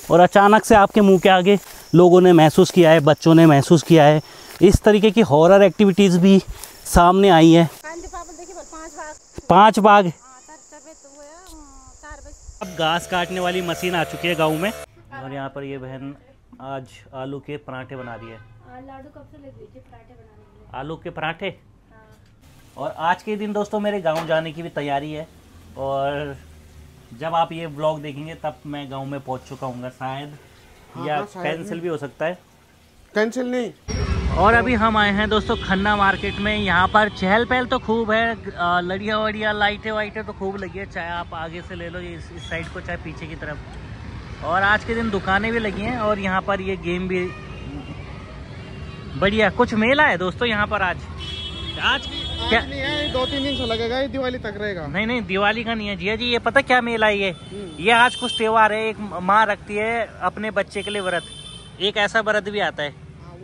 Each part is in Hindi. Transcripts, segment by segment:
और अचानक से आपके मुंह के आगे लोगों ने महसूस किया है, बच्चों ने महसूस किया है, इस तरीके की हॉरर एक्टिविटीज़ भी सामने आई है। 5 बाघ। अब घास काटने वाली मशीन आ चुकी है गाँव में, और यहाँ पर ये बहन आज आलू के पराठे बना रही है। आलू के पराठे। और आज के दिन दोस्तों मेरे गांव जाने की भी तैयारी है, और जब आप ये ब्लॉग देखेंगे तब मैं गांव में पहुंच चुका हूँ शायद, या कैंसिल भी हो सकता है। कैंसिल नहीं। और अभी हम आए हैं दोस्तों खन्ना मार्केट में। यहाँ पर चहल पहल तो खूब है, लड़िया वड़िया लाइटें वाइटें तो खूब लगी है, चाहे आप आगे से ले लो इस साइड को, चाहे पीछे की तरफ। और आज के दिन दुकानें भी लगी हैं, और यहाँ पर ये गेम भी बढ़िया। कुछ मेला है दोस्तों यहाँ पर आज क्या नहीं है, 2-3 दिन से लगेगा, ये दिवाली तक रहेगा। नहीं दिवाली का नहीं है जिया जी, ये पता क्या मेला है ये आज कुछ त्योहार है। एक माँ रखती है अपने बच्चे के लिए व्रत, एक ऐसा व्रत भी आता है।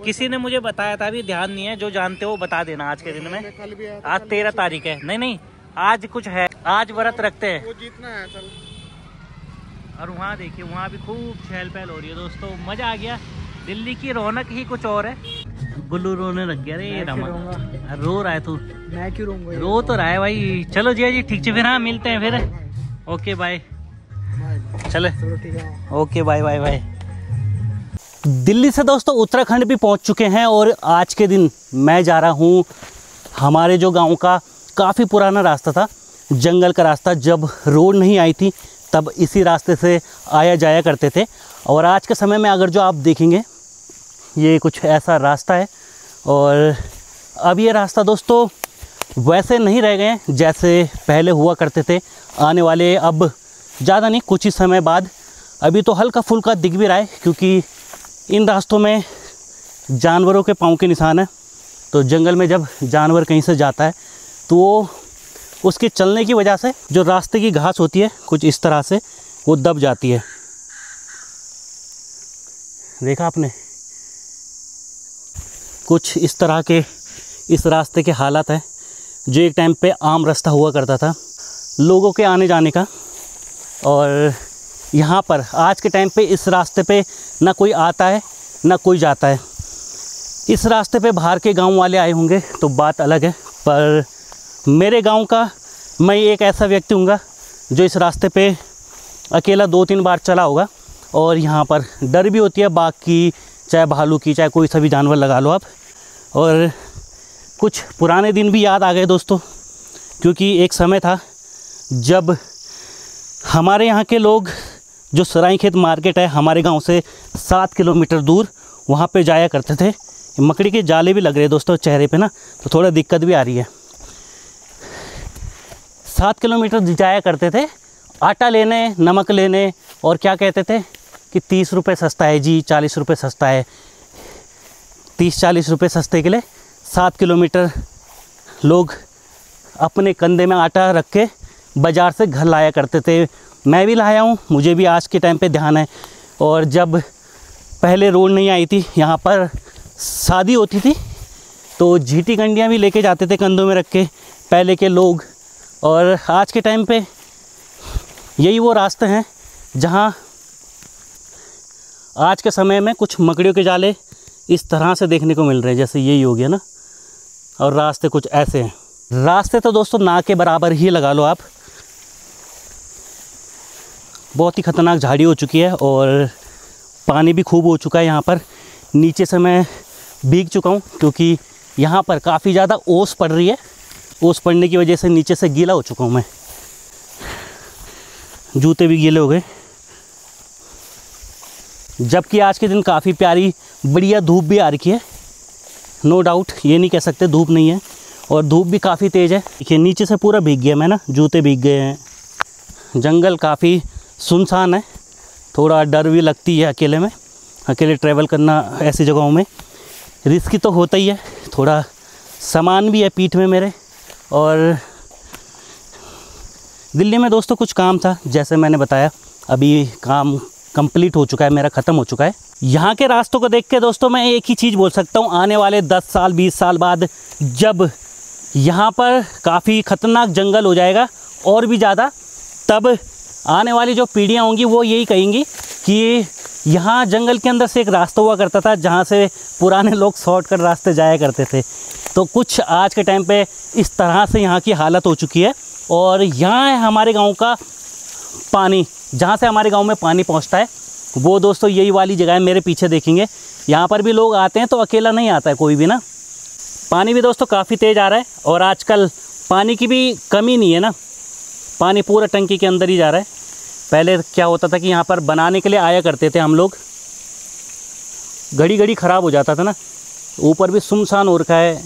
किसी ने मुझे बताया था, अभी ध्यान नहीं है, जो जानते हो बता देना। आज के दिन में आज 13 तारीख है। नहीं आज कुछ है, आज व्रत रखते हैं, वो जीतना है चल। और वहाँ देखिए, वहाँ भी खूब चहल पहल हो रही है दोस्तों, मजा आ गया। दिल्ली की रौनक ही कुछ और है। गुल्लू रोने लग गया रे रमा, रो रहा है तू? मैं क्यों रोऊंगा, रो तो रहा है भाई। चलो जिया जी ठीक है, फिर हाँ मिलते हैं फिर। Okay bye. चले okay bye bye bye. Delhi से दोस्तों उत्तराखंड भी पहुंच चुके हैं, और आज के दिन मैं जा रहा हूं हमारे जो गांव का काफ़ी पुराना रास्ता था, जंगल का रास्ता। जब रोड नहीं आई थी तब इसी रास्ते से आया जाया करते थे, और आज के समय में अगर जो आप देखेंगे ये कुछ ऐसा रास्ता है। और अब ये रास्ता दोस्तों वैसे नहीं रह गए जैसे पहले हुआ करते थे। आने वाले अब ज़्यादा नहीं, कुछ ही समय बाद, अभी तो हल्का फुल्का दिख भी रहा है, क्योंकि इन रास्तों में जानवरों के पाँव के निशान है। तो जंगल में जब जानवर कहीं से जाता है तो वो उसके चलने की वजह से जो रास्ते की घास होती है कुछ इस तरह से वो दब जाती है। देखा आपने, कुछ इस तरह के इस रास्ते के हालात हैं, जो एक टाइम पे आम रास्ता हुआ करता था लोगों के आने जाने का। और यहाँ पर आज के टाइम पे इस रास्ते पे ना कोई आता है ना कोई जाता है। इस रास्ते पे बाहर के गांव वाले आए होंगे तो बात अलग है, पर मेरे गांव का मैं एक ऐसा व्यक्ति हूँगा जो इस रास्ते पे अकेला 2-3 बार चला होगा। और यहाँ पर डर भी होती है बाघ की, चाहे भालू की, चाहे कोई सा भी जानवर लगा लो आप। और कुछ पुराने दिन भी याद आ गए दोस्तों, क्योंकि एक समय था जब हमारे यहाँ के लोग, जो सरायखेत मार्केट है हमारे गांव से 7 किलोमीटर दूर, वहाँ पे जाया करते थे। मकड़ी के जाले भी लग रहे हैं दोस्तों चेहरे पे ना, तो थोड़ा दिक्कत भी आ रही है। 7 किलोमीटर जाया करते थे आटा लेने, नमक लेने, और क्या कहते थे कि 30 रुपये सस्ता है जी, 40 रुपये सस्ता है। 30-40 रुपये सस्ते के लिए 7 किलोमीटर लोग अपने कंधे में आटा रख के बाज़ार से घर लाया करते थे। मैं भी लाया हूँ, मुझे भी आज के टाइम पे ध्यान है। और जब पहले रोड नहीं आई थी, यहाँ पर शादी होती थी तो झीटी कंडियाँ भी लेके जाते थे कंधों में रख के पहले के लोग। और आज के टाइम पे यही वो रास्ते हैं जहाँ आज के समय में कुछ मकड़ियों के जाले इस तरह से देखने को मिल रहे हैं, जैसे यही हो गया ना। और रास्ते कुछ ऐसे हैं। रास्ते तो दोस्तों ना के बराबर ही लगा लो आप। बहुत ही ख़तरनाक झाड़ी हो चुकी है, और पानी भी खूब हो चुका है यहाँ पर। नीचे से मैं भीग चुका हूँ, क्योंकि यहाँ पर काफ़ी ज़्यादा ओस पड़ रही है। ओस पड़ने की वजह से नीचे से गीला हो चुका हूँ मैं, जूते भी गीले हो गए। जबकि आज के दिन काफ़ी प्यारी बढ़िया धूप भी आ रखी है, नो डाउट, ये नहीं कह सकते धूप नहीं है। और धूप भी काफ़ी तेज़ है। देखिए नीचे से पूरा भीग गया मैं ना, जूते भीग गए हैं। जंगल काफ़ी सुनसान है, थोड़ा डर भी लगती है अकेले में। अकेले ट्रैवल करना ऐसी जगहों में रिस्की तो होता ही है। थोड़ा सामान भी है पीठ में मेरे। और दिल्ली में दोस्तों कुछ काम था, जैसे मैंने बताया, अभी काम कंप्लीट हो चुका है मेरा, ख़त्म हो चुका है। यहाँ के रास्तों को देख के दोस्तों मैं एक ही चीज़ बोल सकता हूँ, आने वाले 10 साल 20 साल बाद जब यहाँ पर काफ़ी ख़तरनाक जंगल हो जाएगा और भी ज़्यादा, तब आने वाली जो पीढ़ियाँ होंगी वो यही कहेंगी कि यहाँ जंगल के अंदर से एक रास्ता हुआ करता था जहाँ से पुराने लोग शॉर्टकट रास्ते जाया करते थे। तो कुछ आज के टाइम पे इस तरह से यहाँ की हालत हो चुकी है। और यहाँ है हमारे गांव का पानी, जहाँ से हमारे गांव में पानी पहुँचता है वो दोस्तों यही वाली जगह है। मेरे पीछे देखेंगे यहाँ पर भी लोग आते हैं, तो अकेला नहीं आता है कोई भी ना। पानी भी दोस्तों काफ़ी तेज़ आ रहा है और आजकल पानी की भी कमी नहीं है ना, पानी पूरा टंकी के अंदर ही जा रहा है। पहले क्या होता था कि यहाँ पर बनाने के लिए आया करते थे हम लोग, घड़ी घड़ी ख़राब हो जाता था ना। ऊपर भी सुनसान हो रखा है,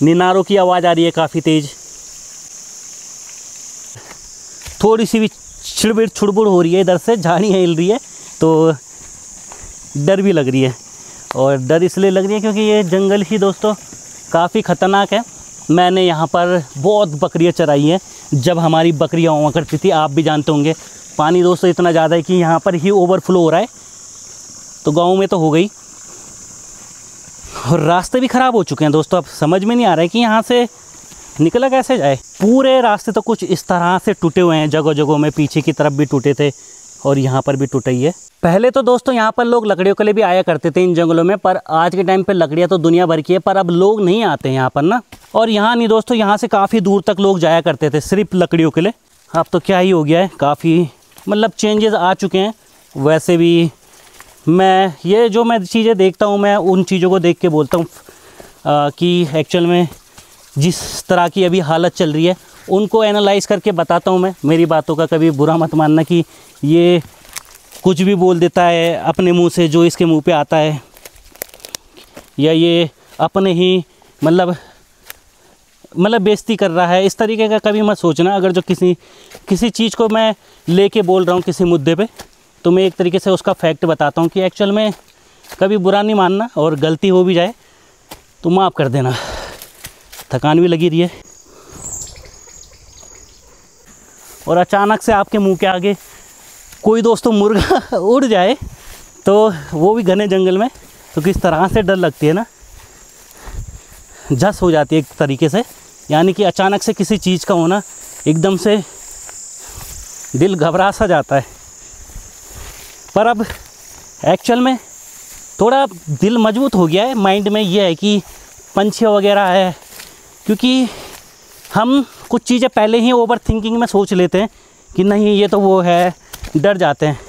निनारों की आवाज़ आ रही है काफ़ी तेज़, थोड़ी सी भी छिड़बिड़ छुड़बुड़ हो रही है, इधर से झाड़ियाँ हिल रही है तो डर भी लग रही है। और डर इसलिए लग रही है क्योंकि ये जंगल ही दोस्तों काफ़ी ख़तरनाक है। मैंने यहाँ पर बहुत बकरियाँ चराई हैं जब हमारी बकरियाँ हुआ करती थी, आप भी जानते होंगे। पानी दोस्तों इतना ज़्यादा है कि यहाँ पर ही ओवरफ्लो हो रहा है, तो गाँव में तो हो गई। और रास्ते भी ख़राब हो चुके हैं दोस्तों, अब समझ में नहीं आ रहा है कि यहाँ से निकला कैसे जाए। पूरे रास्ते तो कुछ इस तरह से टूटे हुए हैं, जगह जगहों में पीछे की तरफ भी टूटे थे और यहाँ पर भी टूटे ही है। पहले तो दोस्तों यहाँ पर लोग लकड़ियों के लिए भी आया करते थे इन जंगलों में, पर आज के टाइम पे लकड़ियाँ तो दुनिया भर की है, पर अब लोग नहीं आते यहाँ पर ना। और यहाँ नहीं दोस्तों, यहाँ से काफ़ी दूर तक लोग जाया करते थे सिर्फ लकड़ियों के लिए। अब तो क्या ही हो गया है, काफ़ी मतलब चेंजेस आ चुके हैं। वैसे भी मैं चीज़ें देखता हूँ, मैं उन चीज़ों को देख के बोलता हूँ कि एक्चुअल में जिस तरह की अभी हालत चल रही है उनको एनालाइज़ करके बताता हूँ मैं। मेरी बातों का कभी बुरा मत मानना कि ये कुछ भी बोल देता है अपने मुंह से जो इसके मुंह पे आता है, या ये अपने ही मतलब बेइज्जती कर रहा है, इस तरीके का कभी मत सोचना। अगर जो किसी चीज़ को मैं लेके बोल रहा हूँ किसी मुद्दे पे, तो मैं एक तरीके से उसका फैक्ट बताता हूँ कि एक्चुअल में कभी बुरा नहीं मानना, और गलती हो भी जाए तो माफ़ कर देना। थकान भी लगी रही है और अचानक से आपके मुंह के आगे कोई दोस्तों मुर्गा उड़ जाए तो वो भी घने जंगल में, तो किस तरह से डर लगती है ना, झस हो जाती है एक तरीके से। यानी कि अचानक से किसी चीज़ का होना, एकदम से दिल घबरा सा जाता है। पर अब एक्चुअल में थोड़ा दिल मजबूत हो गया है, माइंड में ये है कि पंछी वगैरह है, क्योंकि हम कुछ चीज़ें पहले ही ओवर थिंकिंग में सोच लेते हैं कि नहीं ये तो वो है, डर जाते हैं।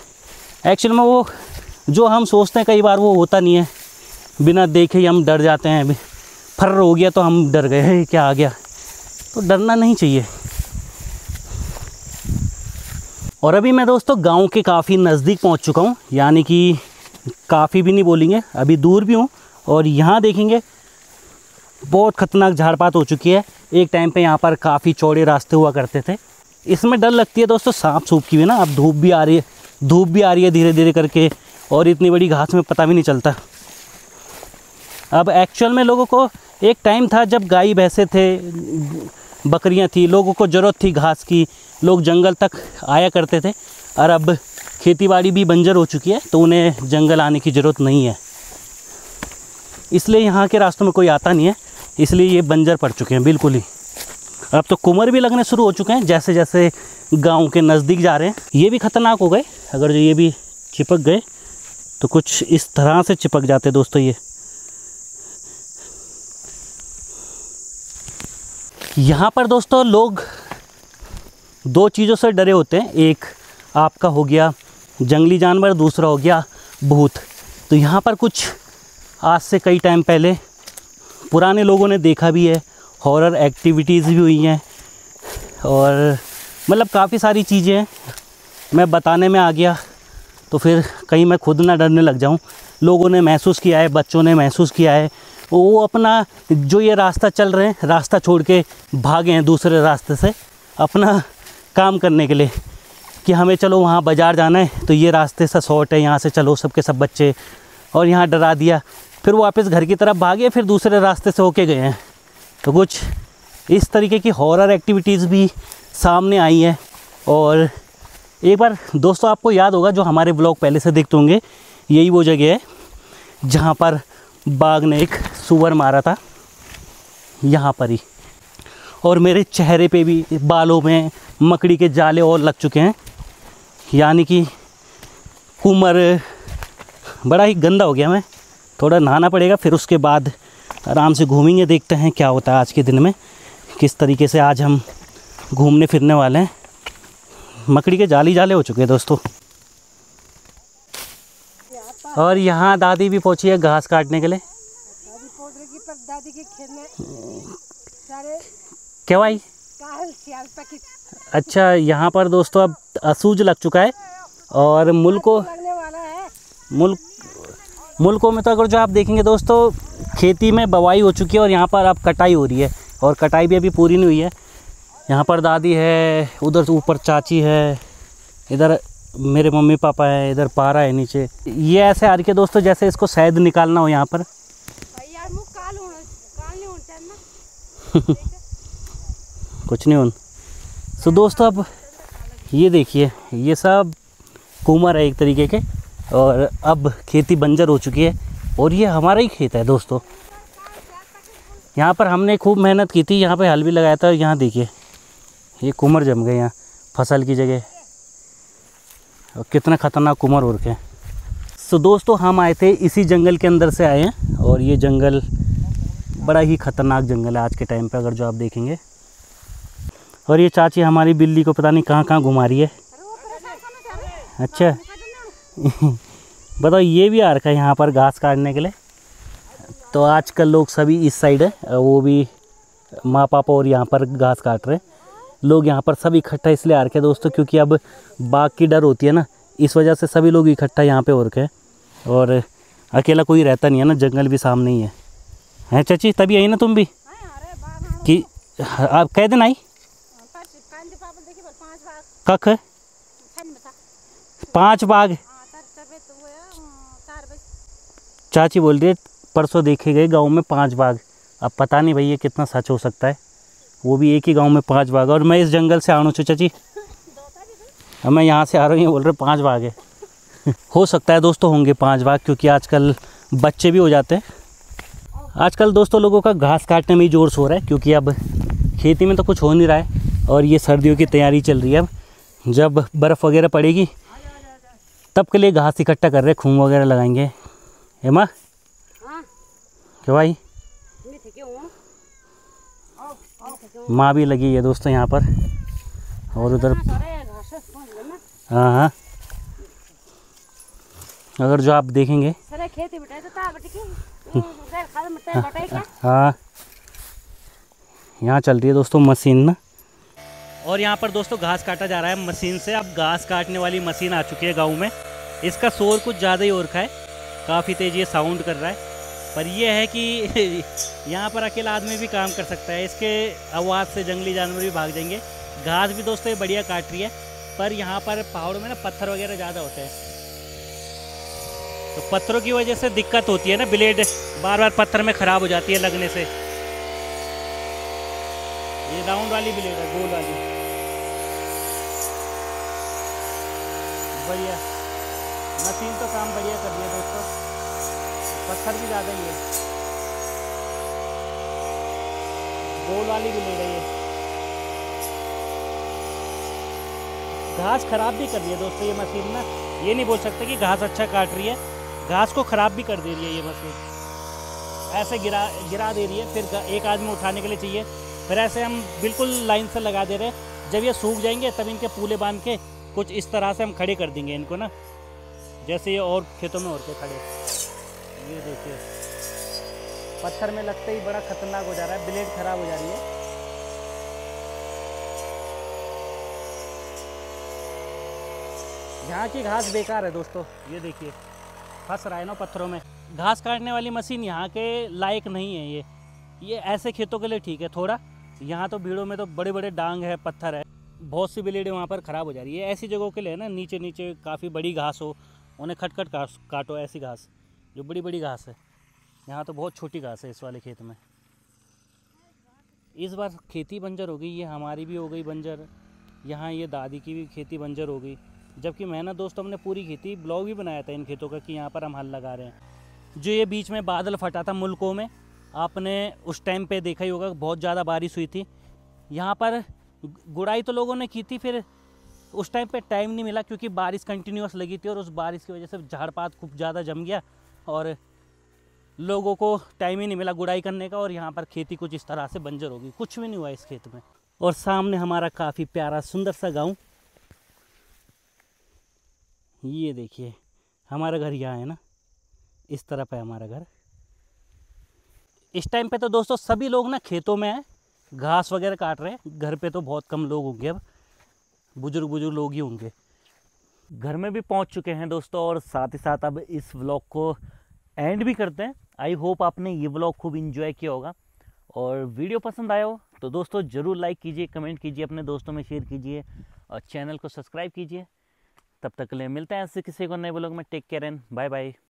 एक्चुअल में वो जो हम सोचते हैं कई बार वो होता नहीं है, बिना देखे ही हम डर जाते हैं। फर्र हो गया तो हम डर गए, है क्या आ गया, तो डरना नहीं चाहिए। और अभी मैं दोस्तों गांव के काफ़ी नज़दीक पहुंच चुका हूं, यानी कि काफ़ी भी नहीं बोलेंगे, अभी दूर भी हूं। और यहाँ देखेंगे बहुत ख़तरनाक झाड़पात हो चुकी है। एक टाइम पे यहाँ पर काफ़ी चौड़े रास्ते हुआ करते थे। इसमें डर लगती है दोस्तों सांप सूप की भी ना। अब धूप भी आ रही है धीरे धीरे करके, और इतनी बड़ी घास में पता भी नहीं चलता। अब एक्चुअल में लोगों को एक टाइम था जब गाय भैंसे थे, बकरियां थी, लोगों को ज़रूरत थी घास की, लोग जंगल तक आया करते थे। और अब खेतीबाड़ी भी बंजर हो चुकी है, तो उन्हें जंगल आने की ज़रूरत नहीं है, इसलिए यहाँ के रास्तों में कोई आता नहीं है, इसलिए ये बंजर पड़ चुके हैं बिल्कुल ही। अब तो कुमर भी लगने शुरू हो चुके हैं जैसे जैसे गांव के नज़दीक जा रहे हैं। ये भी ख़तरनाक हो गए, अगर जो ये भी चिपक गए तो कुछ इस तरह से चिपक जाते दोस्तों। ये यहाँ पर दोस्तों लोग दो चीज़ों से डरे होते हैं, एक आपका हो गया जंगली जानवर, दूसरा हो गया भूत। तो यहाँ पर कुछ आज से कई टाइम पहले पुराने लोगों ने देखा भी है, हॉरर एक्टिविटीज़ भी हुई हैं, और मतलब काफ़ी सारी चीज़ें हैं। मैं बताने में आ गया तो फिर कहीं मैं खुद ना डरने लग जाऊं। लोगों ने महसूस किया है, बच्चों ने महसूस किया है, वो अपना जो ये रास्ता चल रहे हैं, रास्ता छोड़ के भागे हैं दूसरे रास्ते से अपना काम करने के लिए, कि हमें चलो वहाँ बाज़ार जाना है तो ये रास्ते से शॉर्ट है, यहाँ से चलो सबके सब बच्चे, और यहाँ डरा दिया। फिर वो वापस घर की तरफ भागे, फिर दूसरे रास्ते से होके गए हैं। तो कुछ इस तरीके की हॉरर एक्टिविटीज़ भी सामने आई हैं। और एक बार दोस्तों आपको याद होगा, जो हमारे ब्लॉग पहले से देखते होंगे, यही वो जगह है जहाँ पर बाघ ने एक सूअर मारा था, यहाँ पर ही। और मेरे चेहरे पे भी बालों में मकड़ी के जाले और लग चुके हैं, यानी कि कुमर, बड़ा ही गंदा हो गया। मैं थोड़ा नहाना पड़ेगा, फिर उसके बाद आराम से घूमेंगे। देखते हैं क्या होता है आज के दिन में, किस तरीके से आज हम घूमने फिरने वाले हैं। मकड़ी के जाली जाले हो चुके हैं दोस्तों। और यहाँ दादी भी पहुँची है घास काटने के लिए। दादी के खेत में सारे क्या भाई? अच्छा, यहाँ पर दोस्तों अब असूज लग चुका है और मुल्कों में तो अगर जो आप देखेंगे दोस्तों, खेती में बवाई हो चुकी है और यहाँ पर अब कटाई हो रही है, और कटाई भी अभी पूरी नहीं हुई है। यहाँ पर दादी है, उधर ऊपर चाची है, इधर मेरे मम्मी पापा है, इधर पारा है नीचे। ये ऐसे आ रही है दोस्तों जैसे इसको शहद निकालना हो यहाँ पर। कुछ नहीं हो। सो दोस्तों अब ये देखिए, ये सब कुमर है एक तरीके के, और अब खेती बंजर हो चुकी है और ये हमारा ही खेत है दोस्तों। यहाँ पर हमने खूब मेहनत की थी, यहाँ पे हल भी लगाया था। यहाँ देखिए ये कुमर जम गए यहाँ फसल की जगह, और कितना ख़तरनाक कुमर हो रखे हैं। सो दोस्तों हम आए थे इसी जंगल के अंदर से आए हैं, और ये जंगल बड़ा ही ख़तरनाक जंगल है आज के टाइम पे अगर जो आप देखेंगे। और ये चाची हमारी बिल्ली को पता नहीं कहाँ कहाँ घुमा रही है। अच्छा बताओ, ये भी आ रखा है यहाँ पर घास काटने के लिए। तो आजकल लोग सभी इस साइड है, वो भी माँ पापा और यहाँ पर घास काट रहे हैं लोग। यहाँ पर सब इकट्ठा इसलिए आ रखे हैं दोस्तों, क्योंकि अब बाघ की डर होती है ना, इस वजह से सभी लोग इकट्ठा यहाँ पे हो रखे हैं। और अकेला कोई रहता नहीं है ना, जंगल भी सामने ही है। हैं चाची, तभी आई ना तुम भी कि आप कह दिन आई कख 5 बाघ? चाची बोल रही है परसों देखे गए गांव में 5 बाघ। अब पता नहीं भैया कितना सच हो सकता है, वो भी एक ही गांव में 5 बाघ। और मैं इस जंगल से आ रहा हूँ चाची, अब मैं यहाँ से आ रहा हूँ, बोल रहे 5 बाघ है। हो सकता है दोस्तों होंगे 5 बाघ, क्योंकि आजकल बच्चे भी हो जाते हैं। आजकल दोस्तों लोगों का घास काटने में ही जोर शोर है, क्योंकि अब खेती में तो कुछ हो नहीं रहा है और ये सर्दियों की तैयारी चल रही है। अब जब बर्फ़ वगैरह पड़ेगी तब के लिए घास इकट्ठा कर रहे, खून वगैरह लगाएंगे। है माँ? क्या भाई? माँ भी लगी है दोस्तों यहाँ पर, और उधर हाँ हाँ अगर जो आप देखेंगे हाँ, यहाँ चल रही है दोस्तों मशीन ना। और यहाँ पर दोस्तों घास काटा जा रहा है मशीन से। अब घास काटने वाली मशीन आ चुकी है गांव में। इसका शोर कुछ ज़्यादा ही हो रखा है, काफ़ी तेज़ ये साउंड कर रहा है। पर यह है कि यहाँ पर अकेला आदमी भी काम कर सकता है, इसके आवाज़ से जंगली जानवर भी भाग जाएंगे। घास भी दोस्तों ये बढ़िया काट रही है, पर यहाँ पर पहाड़ों में ना पत्थर वगैरह ज़्यादा होते हैं, तो पत्थरों की वजह से दिक्कत होती है ना, ब्लेड बार बार पत्थर में ख़राब हो जाती है लगने से। ये राउंड वाली ब्लेड है, गोल वाली, बढ़िया मशीन तो काम बढ़िया कर रही है दोस्तों। पत्थर भी ज़्यादा ही है, गोल वाली ब्लेड है ये। घास खराब भी कर रही है दोस्तों ये मशीन ना, ये नहीं बोल सकते कि घास अच्छा काट रही है, घास को ख़राब भी कर दे रही है ये मशीन। ऐसे गिरा दे रही है, फिर एक आदमी उठाने के लिए चाहिए, फिर ऐसे हम बिल्कुल लाइन से लगा दे रहे हैं। जब ये सूख जाएंगे तब इनके पूले बांध के कुछ इस तरह से हम खड़े कर देंगे इनको ना, जैसे ये और खेतों में होते खड़े। ये देखिए पत्थर में लगते ही बड़ा खतरनाक हो जा रहा है, ब्लेड ख़राब हो जा रही है। यहाँ की घास बेकार है दोस्तों, ये देखिए फंस रहा है ना पत्थरों में। घास काटने वाली मशीन यहाँ के लायक नहीं है ये ऐसे खेतों के लिए ठीक है थोड़ा। यहाँ तो भीड़ों में तो बड़े बड़े डांग है, पत्थर है, बहुत सी ब्लेडें वहाँ पर ख़राब हो जा रही है। ऐसी जगहों के लिए ना, नीचे नीचे काफ़ी बड़ी घास हो, उन्हें खटखट काटो, ऐसी घास जो बड़ी बड़ी घास है। यहाँ तो बहुत छोटी घास है इस वाले खेत में। इस बार खेती बंजर हो गई, ये हमारी भी हो गई बंजर, यहाँ ये दादी की भी खेती बंजर हो गई। जबकि मैंने दोस्तों हमने पूरी खेती, ब्लॉग भी बनाया था इन खेतों का कि यहाँ पर हम हल लगा रहे हैं। जो ये बीच में बादल फटा था मुल्कों में, आपने उस टाइम पे देखा ही होगा, बहुत ज़्यादा बारिश हुई थी। यहाँ पर गुड़ाई तो लोगों ने की थी, फिर उस टाइम पे टाइम नहीं मिला क्योंकि बारिश कंटिन्यूस लगी थी और उस बारिश की वजह से झाड़ पात खूब ज़्यादा जम गया और लोगों को टाइम ही नहीं मिला गुड़ाई करने का। और यहाँ पर खेती कुछ इस तरह से बंजर होगी, कुछ भी नहीं हुआ इस खेत में। और सामने हमारा काफ़ी प्यारा सुंदर सा गाँव, ये देखिए हमारा घर यहाँ है ना, इस तरफ है हमारा घर। इस टाइम पे तो दोस्तों सभी लोग ना खेतों में हैं, घास वगैरह काट रहे हैं। घर पे तो बहुत कम लोग होंगे, अब बुजुर्ग लोग ही होंगे। घर में भी पहुंच चुके हैं दोस्तों और साथ ही साथ अब इस व्लॉग को एंड भी करते हैं। आई होप आपने ये व्लॉग खूब इंजॉय किया होगा और वीडियो पसंद आया हो तो दोस्तों ज़रूर लाइक कीजिए, कमेंट कीजिए, अपने दोस्तों में शेयर कीजिए और चैनल को सब्सक्राइब कीजिए। तब तक के लिए मिलते हैं ऐसे किसी को नए व्लॉग में। Take care and bye bye.